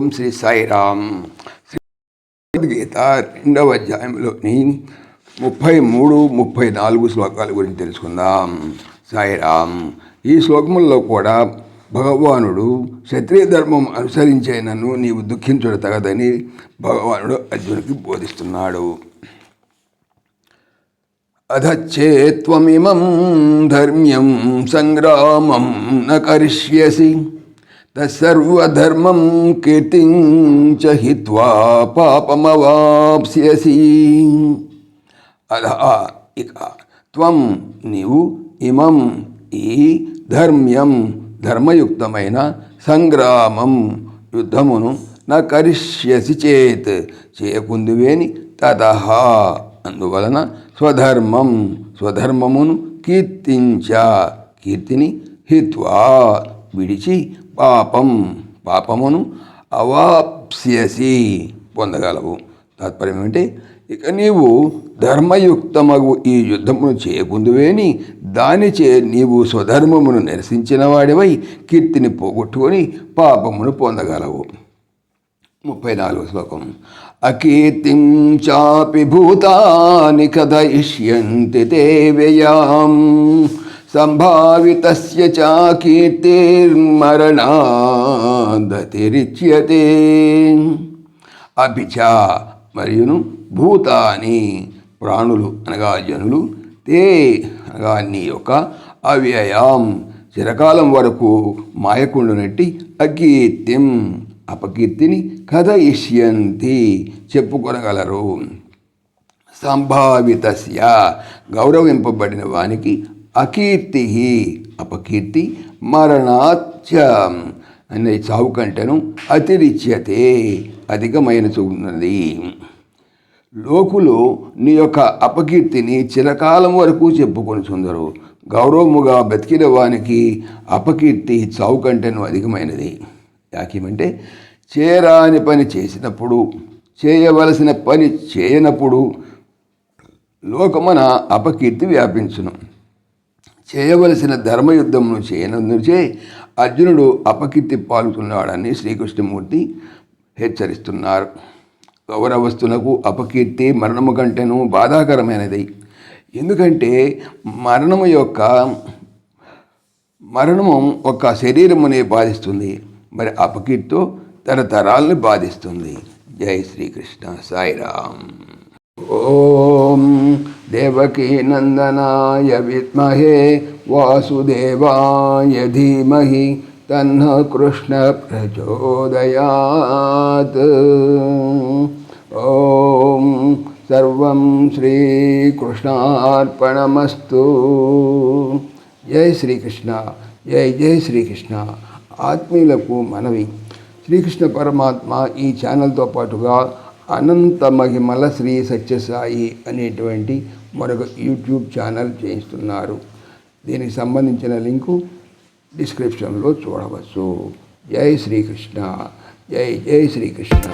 ఓం శ్రీ సాయిరామ్. భగవద్గీత 2వ అధ్యాయంలోని 33, 34 శ్లోకాల గురించి తెలుసుకుందాం. సాయిరామ్. ఈ శ్లోకముల్లో కూడా భగవానుడు క్షత్రియ ధర్మం అనుసరించే నన్ను నీవు దుఃఖించుట తగదని భగవానుడు అర్జునుడికి బోధిస్తున్నాడు. అధచ్చేత్వమిమం ధర్మ్యం సంగ్రామం న కరిష్యసి తస్సర్వధర్మం కీర్తించ హిత్వా పాపమవాప్స్యసి. అధ ఇక త్వం నీవు ఇమం ఈ ధర్మ్యం ధర్మయుక్తమైన సంగ్రామం యుద్ధమును న కరిష్యసి చేత్ చేయకుందువేని తతః అందువలన స్వధర్మం స్వధర్మమును కీర్తించ కీర్తిని హిత్వా విడిచి పాపం పాపమును అవాప్స్యసి పొందగలవు. తాత్పర్యం ఏమిటి? ఇక నీవు ధర్మయుక్తమగు ఈ యుద్ధమును చేయకుందువేని దానిచే నీవు స్వధర్మమును నిరసించిన వాడివై కీర్తిని పోగొట్టుకొని పాపమును పొందగలవు. 34వ శ్లోకం. అకీర్తిం చాపి భూతాని కథయిష్యంతి తే వ్యయాం సంభావితస్య చ కీర్తిర్మరణాదతిరిచ్యతే. అపి చ మరియును భూతాని ప్రాణులు అనగా జనులు తే అనగా నీ యొక్క అవ్యయాం చిరకాలం వరకు మాయకుండునట్టి అకీర్తిం అపకీర్తిని కథయిష్యంతి చెప్పుకొనగలరు. సంభావితస్య గౌరవింపబడిన వానికి అకీర్తి అపకీర్తి మరణాచ్చ అనే చావు కంటెను అతిరిచ్యతే అధికమైన చూన్నది. లోకులు నీ యొక్క అపకీర్తిని చిరకాలం వరకు చెప్పుకొని చుందరు. గౌరవముగా బతికిన వానికి అపకీర్తి చావు కంటెను అధికమైనది. యాకేమంటే చేయరాని పని చేసినప్పుడు చేయవలసిన పని చేయనప్పుడు లోకమున అపకీర్తి వ్యాపించును. చేయవలసిన ధర్మయుద్ధమును చేయనందుచే అర్జునుడు అపకీర్తి పాల్గొన్నాడని శ్రీకృష్ణమూర్తి హెచ్చరిస్తున్నారు. గౌరవస్తులకు అపకీర్తి మరణము కంటేను బాధాకరమైనది. ఎందుకంటే మరణము ఒక శరీరమునే బాధిస్తుంది, మరి అపకీర్తితో తరతరాలను బాధిస్తుంది. జై శ్రీకృష్ణ. సాయిరామ్. ఓం దేవకీ నందనాయ విద్మహే వాసుదేవాయ ధీమహి తన్నః కృష్ణ ప్రచోదయాత్. ఓం సర్వం శ్రీకృష్ణార్పణమస్తు. జై శ్రీకృష్ణ. జై జై శ్రీకృష్ణ. ఆత్మీయులకు మనవి, శ్రీకృష్ణ పరమాత్మ ఈ ఛానల్తో పాటుగా అనంత మహిమల శ్రీ సత్యసాయి అనేటువంటి మరొక యూట్యూబ్ ఛానల్ చేయిస్తున్నారు. దీనికి సంబంధించిన లింకు డిస్క్రిప్షన్లో చూడవచ్చు. జై శ్రీకృష్ణ. జై జై శ్రీకృష్ణ.